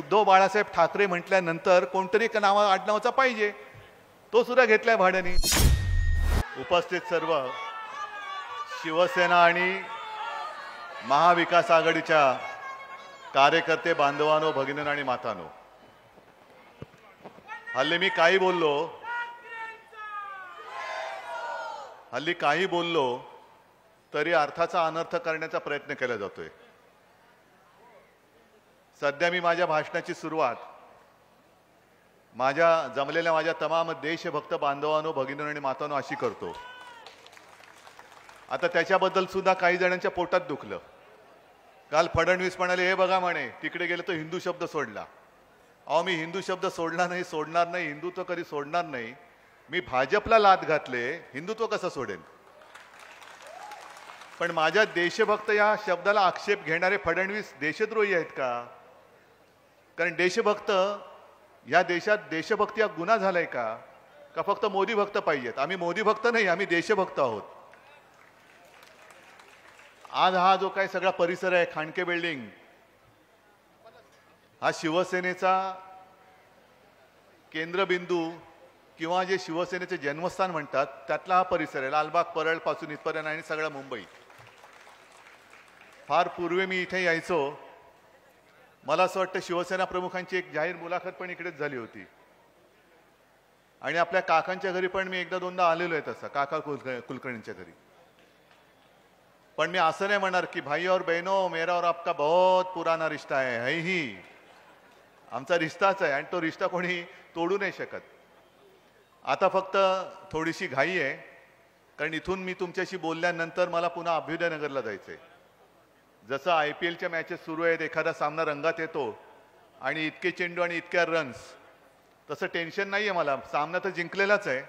उद्धव बाळासाहेब ठाकरे म्हटल्यानंतर कोणतरी एक नाव आडनावाचा पाहिजे, तो सुद्धा घेतलाय भाड्याने. उपस्थित सर्व शिवसेना आणि महाविकास आघाडीच्या कार्यकर्ते बांधवांनो, भगिनींनो आणि मातांनो, हल्ली मी काही बोललो तरी अर्थाचा अनर्थ करण्याचा प्रयत्न केला जातोय. सध्या मी माझ्या भाषणाची सुरुवात जमलेल्या माझ्या तमाम देशभक्त बांधवांनो, भगिनींनो आणि मातांनो अशी करतो. आता त्याच्याबद्दल सुद्धा काही जणांच्या पोटात दुखलं. काल फडणवीस म्हणाले, हे बघा म्हणे तिकडे गेले तर हिंदू शब्द सोडला. अहो, मी हिंदू शब्द सोडणार नाही, हिंदुत्व कधी सोडणार नाही. मी भाजपला लाथ घातले, हिंदुत्व कसं सोडेल? पण माझ्या देशभक्त या शब्दाला आक्षेप घेणारे फडणवीस देशद्रोही आहेत का? कारण देशभक्त या देशात देशभक्ती हा गुन्हा झालाय का फक्त मोदी भक्त पाहिजेत? आम्ही मोदी भक्त नाही, आम्ही देशभक्त आहोत. आज हा जो काही सगळा परिसर आहे, खांडके बिल्डिंग, हा शिवसेनेचा केंद्रबिंदू किंवा जे शिवसेनेचे जन्मस्थान म्हणतात त्यातला हा परिसर आहे. लालबाग परळ पासून इथपर्यंत आणि सगळा मुंबई. फार पूर्वी मी इथे यायचो. मला असं वाटतं शिवसेना प्रमुखांची एक जाहीर मुलाखत पण इकडेच झाली होती. आणि आपल्या काकांच्या घरी पण मी एकदा दोनदा आलेलो आहे, तसं काका कुलकर्णींच्या घरी. पण मी असं नाही म्हणणार की भाई और बहनों, मेरा और आपका बहुत पुराना रिश्ता है ही आमचा रिश्ताच आहे आणि तो रिश्ता कोणी तोडू नाही शकत. आता फक्त थोडीशी घाई आहे, कारण इथून मी तुमच्याशी बोलल्यानंतर मला पुन्हा अभ्युदयनगरला जायचंय. जसं IPLच्या मॅचेस सुरू आहेत, एखादा सामना रंगात येतो आणि इतके चेंडू आणि इतक्या रन्स, तसं टेन्शन नाहीये मला. सामना तर जिंकलेलाच आहे.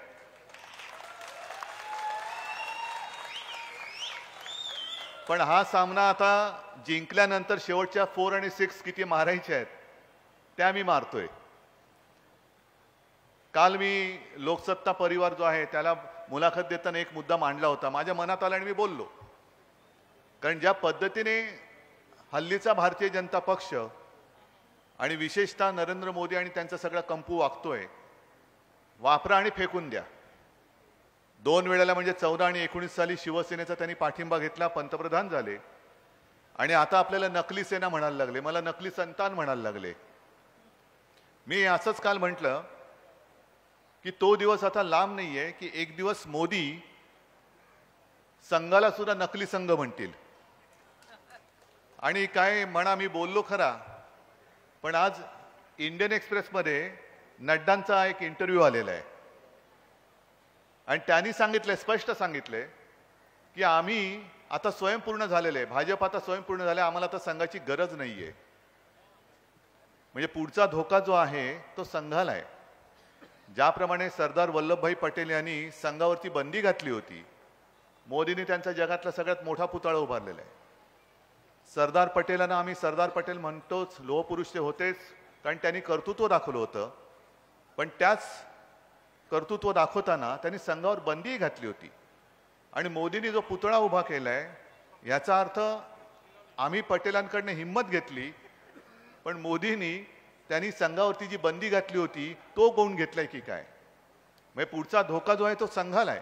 पण हा सामना आता जिंकल्यानंतर शेवटच्या 4 आणि 6 किती मारायच्या आहेत त्या मी मारतोय. काल मी लोकसत्ता परिवार जो आहे त्याला मुलाखत देताना एक मुद्दा मांडला होता, माझ्या मनात आला आणि मी बोललो. कारण ज्या पद्धतीने हल्लीचा भारतीय जनता पक्ष आणि विशेषतः नरेंद्र मोदी आणि त्यांचा सगळा कंपू वागतोय, वापरा आणि फेकून द्या. 2 वेळेला म्हणजे 14 आणि 19 साली शिवसेनेचा त्यांनी पाठिंबा घेतला, पंतप्रधान झाले. आणि आता आपल्याला नकली सेना म्हणायला लागले, मला नकली संतान म्हणायला लागले. मी असंच काल म्हटलं की तो दिवस आता लांब नाहीये की एक दिवस मोदी संघाला सुद्धा नकली संघ म्हणतील. आणि काय म्हणा, मी बोललो खरा, पण आज इंडियन एक्सप्रेसमध्ये नड्डांचा एक इंटरव्ह्यू आलेला आहे आणि त्यांनी सांगितले, स्पष्ट सांगितले की आम्ही आता स्वयंपूर्ण झालेले आहे, भाजप आता स्वयंपूर्ण झाले, आम्हाला आता संघाची गरज नाहीये. म्हणजे पुढचा धोका जो आहे तो संघाला आहे. ज्याप्रमाणे सरदार वल्लभभाई पटेल यांनी संघावरती बंदी घातली होती, मोदींनी त्यांचा जगातला सगळ्यात मोठा पुतळा उभारलेला आहे. सरदार पटेलांना आम्ही सरदार पटेल म्हणतोच, लोहपुरुष ते होतेच, कारण त्यांनी कर्तृत्व दाखवलं होतं. पण त्याच कर्तृत्व दाखवताना त्यांनी संघावर बंदी घातली होती. आणि मोदींनी जो पुतळा उभा केलाय याचा अर्थ आम्ही पटेलांकडनं हिंमत घेतली, पण मोदींनी त्यांनी संघावरती जी बंदी घातली होती तो गुण घेतलाय की काय? म्हणजे पुढचा धोका जो आहे तो संघाला आहे.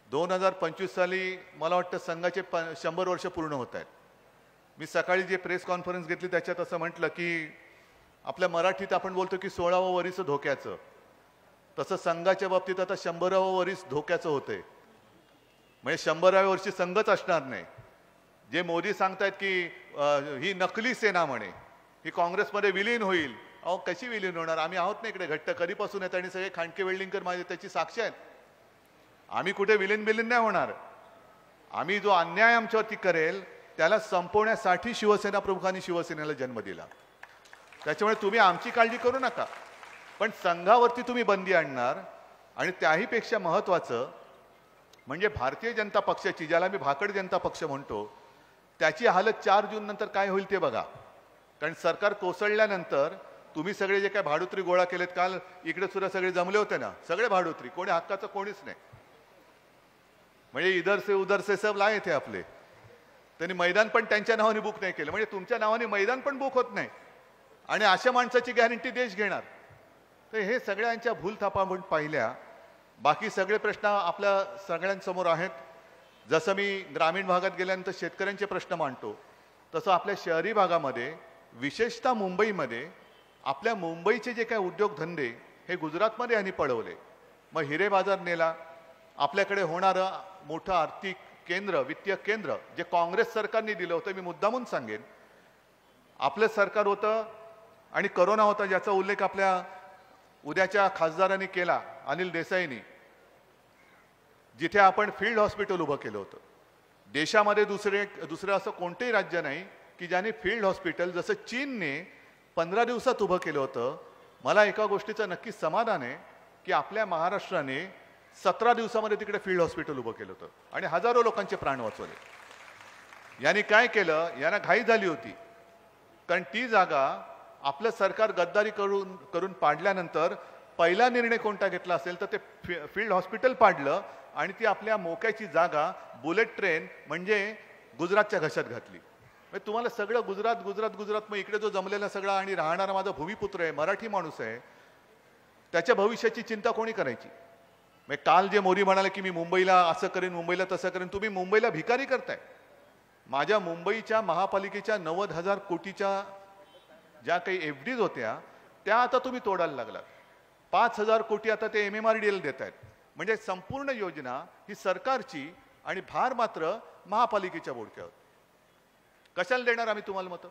2025 साली मला वाटतं संघाचे 100 वर्ष पूर्ण होत आहेत. मी सकाळी जे प्रेस कॉन्फरन्स घेतली त्याच्यात असं म्हटलं की आपल्या मराठीत आपण बोलतो की 16वं वरीस धोक्याचं, तसं संघाच्या बाबतीत आता 100वं वरीस धोक्याचं होतंय. म्हणजे 100व्या वर्षी संघच असणार नाही. जे मोदी सांगतायत की ही नकली सेना म्हणे, ही काँग्रेसमध्ये विलीन होईल. अहो, कशी विलीन होणार? आम्ही आहोत ना इकडे घट्ट, कधीपासून आहेत आणि सगळे खांडके वेल्डिंगकर माझे त्याची साक्ष आहेत. आम्ही कुठे विलीन नाही होणार. आम्ही जो अन्याय आमच्यावरती करेल त्याला संपवण्यासाठी शिवसेना प्रमुखांनी शिवसेनेला जन्म दिला. त्याच्यामुळे तुम्ही आमची काळजी करू नका, पण संघावरती तुम्ही बंदी आणणार. आणि त्याहीपेक्षा महत्त्वाचं म्हणजे भारतीय जनता पक्षाची, ज्याला मी भाकड जनता पक्ष म्हणतो, त्याची हालत 4 जून नंतर काय होईल ते बघा. कारण सरकार कोसळल्यानंतर तुम्ही सगळे जे काय भाडुत्री गोळा केलेत, काल इकडे सुद्धा सगळे जमले होते ना, सगळे भाडुत्री, कोणी हक्काचं कोणीच नाही. म्हणजे इधर से उधर से सब लाये थे आपले. त्यांनी मैदान पण त्यांच्या नावाने बुक नाही केलं, म्हणजे तुमच्या नावाने मैदान पण बुक होत नाही. आणि अशा माणसाची गॅरंटी देश घेणार. तर हे सगळ्यांच्या भूलथापा आपण पाहिल्या. बाकी सगळे प्रश्न आपल्या सगळ्यांसमोर आहेत. जसं मी ग्रामीण भागात गेल्यानंतर शेतकऱ्यांचे प्रश्न मांडतो, तसं आपल्या शहरी भागामध्ये विशेषतः मुंबईमध्ये आपल्या मुंबईचे जे काही उद्योगधंदे हे गुजरातमध्ये यांनी पळवले. मग हिरे बाजार नेला. आपल्याकडे होणारं मोठं आर्थिक केंद्र, वित्तीय केंद्र जे काँग्रेस सरकारने दिलं होतं, मी मुद्दामून सांगेन, आपलं सरकार होतं आणि करोना होता, ज्याचा उल्लेख आपल्या उद्याच्या खासदारांनी केला, अनिल देसाईंनी, जिथे आपण फील्ड हॉस्पिटल उभं केलं होतं. देशामध्ये दुसरं असं कोणतंही राज्य नाही की ज्याने फील्ड हॉस्पिटल जसं चीनने 15 दिवसात उभं केलं होतं. मला एका गोष्टीचं नक्कीच समाधान आहे की आपल्या महाराष्ट्राने 17 दिवसामध्ये तिकडे फील्ड हॉस्पिटल उभं केलं होतं आणि हजारो लोकांचे प्राण वाचवले. यांनी काय केलं, यांना घाई झाली होती, कारण ती जागा आपलं सरकार गद्दारी करून पाडल्यानंतर पहिला निर्णय कोणता घेतला असेल तर ते फील्ड हॉस्पिटल पाडलं आणि ती आपल्या मोक्याची जागा बुलेट ट्रेन म्हणजे गुजरातच्या घशात घातली. म्हणजे तुम्हाला सगळं गुजरात गुजरात गुजरात. मग इकडे जो जमलेला सगळा आणि राहणारा माझा भूमिपुत्र आहे, मराठी माणूस आहे, त्याच्या भविष्याची चिंता कोणी करायची? म्हणजे काल जे मोदी म्हणाले की मी मुंबईला असं करेन, मुंबईला तसं करेन, तुम्ही मुंबईला भिकारी करताय. माझ्या मुंबईच्या महापालिकेच्या 90,000 कोटीच्या ज्या काही FDs होत्या त्या आता तुम्ही तोडायला लागलात. 5,000 कोटी आता ते MMRDL देत आहेत. म्हणजे संपूर्ण योजना ही सरकारची आणि भार मात्र महापालिकेच्या बोडक्यावर. कशाला देणार आम्ही तुम्हाला मतं?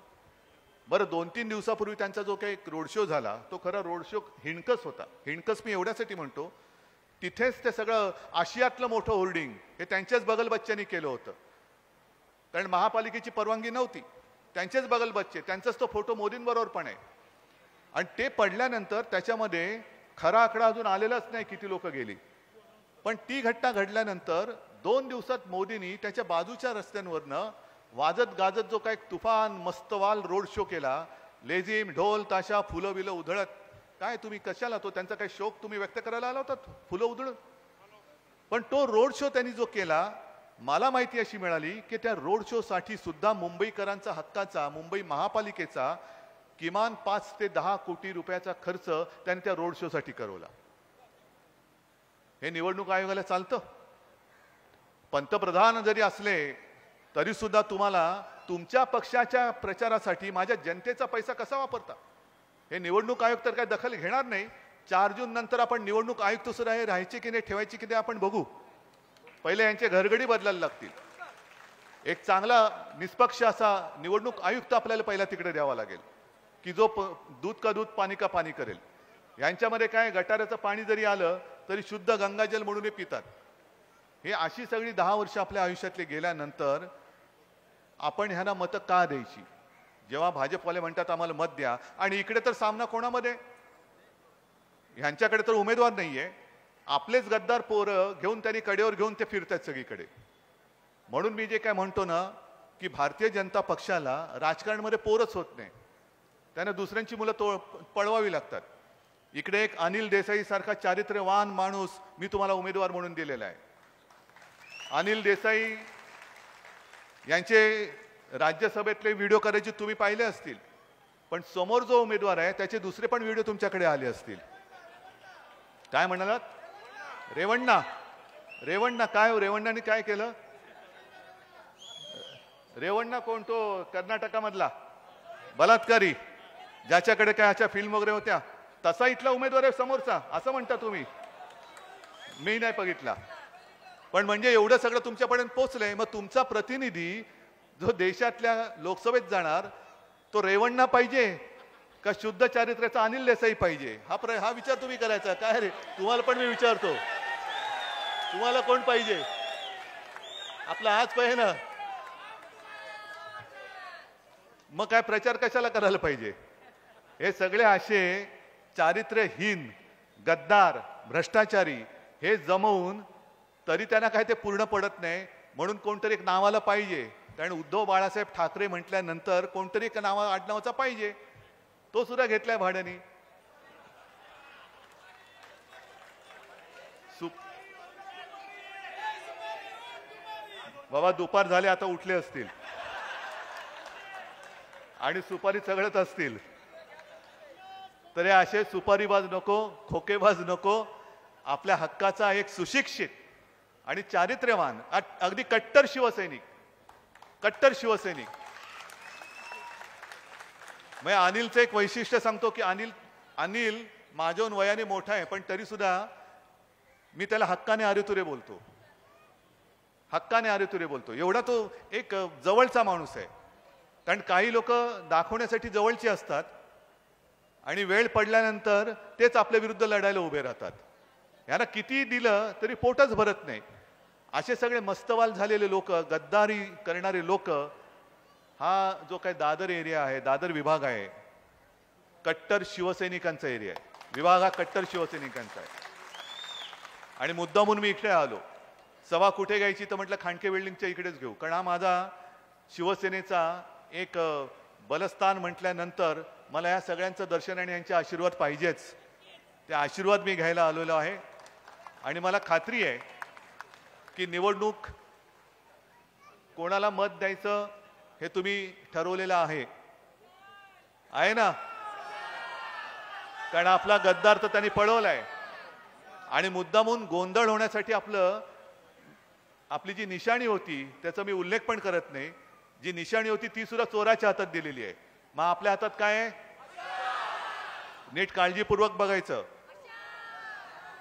बरं, 2-3 दिवसापूर्वी त्यांचा जो काही रोड शो झाला तो खरा रोड शो हिणकस होता. हिणकस मी एवढ्यासाठी म्हणतो, तिथेच ते सगळं आशियातलं मोठं होर्डिंग हे त्यांच्याच बगलबच्च्यांनी केलं होतं, कारण महापालिकेची परवानगी नव्हती. त्यांचेच बगलबच्चे, त्यांचाच तो फोटो मोदींबरोबर पण आहे. आणि ते पडल्यानंतर त्याच्यामध्ये खरा आकडा अजून आलेलाच नाही किती लोक गेली. पण ती घटना घडल्यानंतर 2 दिवसात मोदींनी त्याच्या बाजूच्या रस्त्यांवरनं वाजत गाजत जो काय तुफान मस्तवाल रोड शो केला, लेझिम, ढोल, ताशा, फुलं बिलं उधळत. काय तुम्ही कशाला, तो त्यांचा काही शोक तुम्ही व्यक्त करायला आला होता फुलं उधळत? पण तो रोड शो त्यांनी जो केला, मला माहिती अशी मिळाली की त्या रोड शो साठी सुद्धा मुंबईकरांचा हक्काचा, मुंबई महापालिकेचा किमान 5 ते 10 कोटी रुपयाचा खर्च त्यांनी त्या रोड शो साठी करवला. हे निवडणूक आयोगाला चालतं? पंतप्रधान जरी असले तरी सुद्धा तुम्हाला तुमच्या पक्षाच्या प्रचारासाठी माझ्या जनतेचा पैसा कसा वापरता हे निवडणूक आयोग तर काय दखल घेणार नाही. 4 जून नंतर आपण निवडणूक आयुक्त सुद्धा हे राहायचे की नाही, ठेवायचे की नाही आपण बघू. पहिले यांचे घरगडी बदलायला लागतील. एक चांगला निष्पक्ष असा निवडणूक आयुक्त आपल्याला पहिला तिकडे द्यावा लागेल की जो दूध का दूध पाणी का पाणी करेल. यांच्यामध्ये काय, गटाराचं पाणी जरी आलं तरी शुद्ध गंगाजल म्हणून हे पितात. हे अशी सगळी 10 वर्ष आपल्या आयुष्यातले गेल्यानंतर आपण ह्यांना मतं का द्यायची? जेव्हा भाजपवाले म्हणतात आम्हाला मत द्या, आणि इकडे तर सामना कोणामध्ये, ह्यांच्याकडे तर उमेदवार नाहीये, आपलेच गद्दार पोरं घेऊन त्यांनी कडेवर घेऊन ते फिरतात सगळीकडे. म्हणून मी जे काय म्हणतो ना की भारतीय जनता पक्षाला राजकारणामध्ये पोरच होत नाही, त्यांना दुसऱ्यांची मुलं पळवावी लागतात. इकडे एक अनिल देसाई सारखा चारित्र्यवान माणूस मी तुम्हाला उमेदवार म्हणून दिलेला आहे. अनिल देसाई यांचे राज्यसभेतले व्हिडिओ करायचे तुम्ही पाहिले असतील, पण समोर जो उमेदवार आहे त्याचे दुसरे पण व्हिडिओ तुमच्याकडे आले असतील. काय म्हणालात? रेवण्णा. रेवण्णा काय हो? रेवण्णाने काय केलं? रेवण्णा कोण? तो कर्नाटकामधला बलात्कारी, ज्याच्याकडे काय अशा फिल्म वगैरे होत्या, तसा इथला उमेदवार आहे समोरचा, असं म्हणता तुम्ही? मी नाही बघितला, पण म्हणजे एवढं सगळं तुमच्यापर्यंत पोहोचलंय. मग तुमचा प्रतिनिधी जो देशातल्या लोकसभेत जाणार तो रेवण्णा पाहिजे का शुद्ध चारित्र्याचा अनिल देसाई पाहिजे? हा विचार तुम्ही करायचा. काय रे, तुम्हाला पण मी विचारतो, तुम्हाला कोण पाहिजे? आपला हाच पाहिजे ना. मग काय प्रचार कशाला करायला पाहिजे? हे सगळे असे चारित्र्यहीन, गद्दार, भ्रष्टाचारी हे जमवून तरी त्यांना काय ते पूर्ण पडत नाही. म्हणून कोणतरी एक नावाला पाहिजे, कारण उद्धव बाळासाहेब ठाकरे म्हटल्यानंतर कोणतरी एक आडनावाचा पाहिजे. तो सुद्धा घेतलाय भाड्याने. बाबा दुपार झाले, आता उठले असतील आणि सुपारी चघळत असतील. तर हे असे सुपारीबाज नको, खोकेबाज नको. आपल्या हक्काचा एक सुशिक्षित आणि चारित्र्यवान अगदी कट्टर शिवसैनिक मग अनिलचं एक वैशिष्ट्य सांगतो की अनिल माझ्याहून वयाने मोठा आहे, पण तरी सुद्धा मी त्याला हक्काने अरेतुरे बोलतो. एवढा तो एक जवळचा माणूस आहे. कारण काही लोक दाखवण्यासाठी जवळची असतात आणि वेळ पडल्यानंतर तेच आपल्या विरुद्ध लढायला उभे राहतात. यांना किती दिलं तरी पोटच भरत नाही. असे सगळे मस्तवाल झालेले लोक, गद्दारी करणारे लोक, हा जो काही दादर एरिया आहे, दादर विभाग आहे, कट्टर शिवसैनिकांचा एरिया आहे. विभाग हा कट्टर शिवसैनिकांचा आहे. आणि मुद्दामून मी इकडे आलो. सभा कुठे घ्यायची तर म्हटलं खांडके बिल्डिंगच्या इकडेच घेऊ, कारण हा माझा शिवसेनेचा एक बलस्थान म्हटल्यानंतर मला या सगळ्यांचं दर्शन आणि यांचे आशीर्वाद पाहिजेच. ते आशीर्वाद मी घ्यायला आलेलो आहे. आणि मला खात्री आहे की निवडणूक कोणाला मत द्यायचं हे तुम्ही ठरवलेलं आहे ना. कारण आपला गद्दार तर त्यांनी पळवलाय आणि मुद्दामून गोंधळ होण्यासाठी आपली जी निशाणी होती त्याचा मी उल्लेख पण करत नाही. जी निशाणी होती ती सुद्धा चोराच्या हातात दिलेली आहे. मग आपल्या हातात काय आहे? नीट काळजीपूर्वक बघायचं.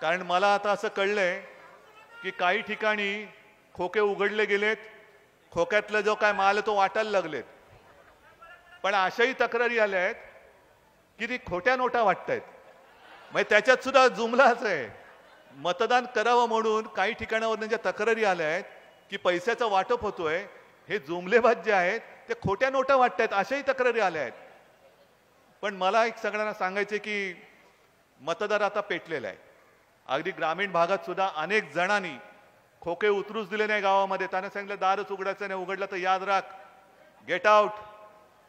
कारण मला आता असं कळलंय की काही ठिकाणी खोके उघडले गेलेत, खोक्यातला जो काय माल तो वाटायला लागलेत. पण अशाही तक्रारी आल्या आहेत की ती खोट्या नोटा वाटतायत. म्हणजे त्याच्यात सुद्धा जुमलाच आहे. मतदान करावं म्हणून काही ठिकाणावर ज्या तक्रारी आल्या आहेत की पैशाचं वाटप होतोय, हे जुमलेबाज जे आहेत ते खोट्या नोटा वाटतायत, अशाही तक्रारी आल्या आहेत. पण मला एक सगळ्यांना सांगायचे की मतदार आता पेटलेला आहे. अगदी ग्रामीण भागात सुद्धा अनेक जणांनी खोके उतरूच दिले नाही गावामध्ये. त्यांना सांगितलं दारच उघडायचं नाही, उघडलं तर याद राख, गेट आउट.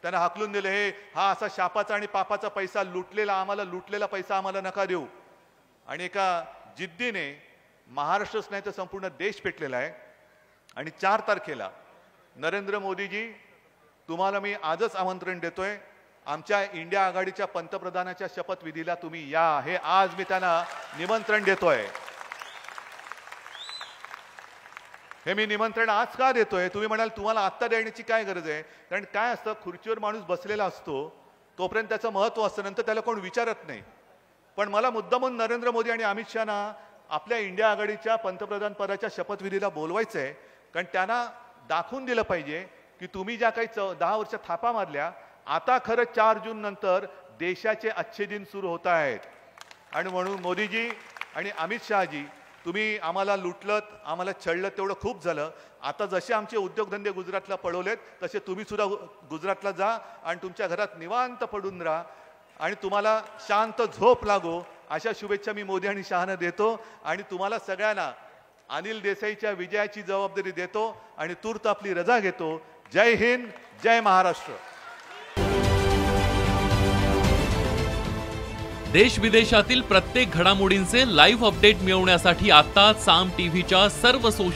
त्यांना हाकलून दिले. हा असा शापाचा आणि पापाचा पैसा लुटलेला पैसा आम्हाला नका देऊ. आणि एका जिद्दीने महाराष्ट्रच नाही तर संपूर्ण देश पेटलेला आहे. आणि 4 तारखेला नरेंद्र मोदीजी, तुम्हाला मी आजच आमंत्रण देतोय. आमच्या इंडिया आघाडीच्या पंतप्रधानाच्या शपथविधीला तुम्ही या, हे आज मी त्यांना निमंत्रण देतोय. हे मी निमंत्रण आज का देतोय? तुम्ही म्हणाल तुम्हाला आत्ता देण्याची काय गरज आहे? कारण काय असतं, खुर्चीवर माणूस बसलेला असतो तोपर्यंत त्याचं महत्व असतं, नंतर त्याला कोण विचारत नाही. पण मला मुद्दामून नरेंद्र मोदी आणि अमित शहाना आपल्या इंडिया आघाडीच्या पंतप्रधान पदाच्या शपथविधीला बोलवायचं आहे. कारण त्यांना दाखवून दिलं पाहिजे की तुम्ही ज्या काही 10 वर्ष थापा मारल्या, आता खरं 4 जून नंतर देशाचे अच्छे दिन सुरू होत आहेत. आणि म्हणून मोदीजी आणि अमित शहाजी, तुम्ही आम्हाला लुटलत, आम्हाला छळलं, तेवढं खूप झालं. आता जसे आमचे उद्योगधंदे गुजरातला पळवलेत तसे तुम्ही सुद्धा गुजरातला जा आणि तुमच्या घरात निवांत पडून राहा आणि तुम्हाला शांत झोप लागो, अशा शुभेच्छा मी मोदी आणि शहाना देतो. आणि तुम्हाला सगळ्यांना अनिल देसाईच्या विजयाची जबाबदारी देतो आणि तूर्त आपली रजा घेतो. जय हिंद, जय महाराष्ट्र. देश विदेशातील प्रत्येक घडामोडींचे लाईव्ह अपडेट मिळवण्यासाठी आता साम टीव्हीच्या सर्व सोशल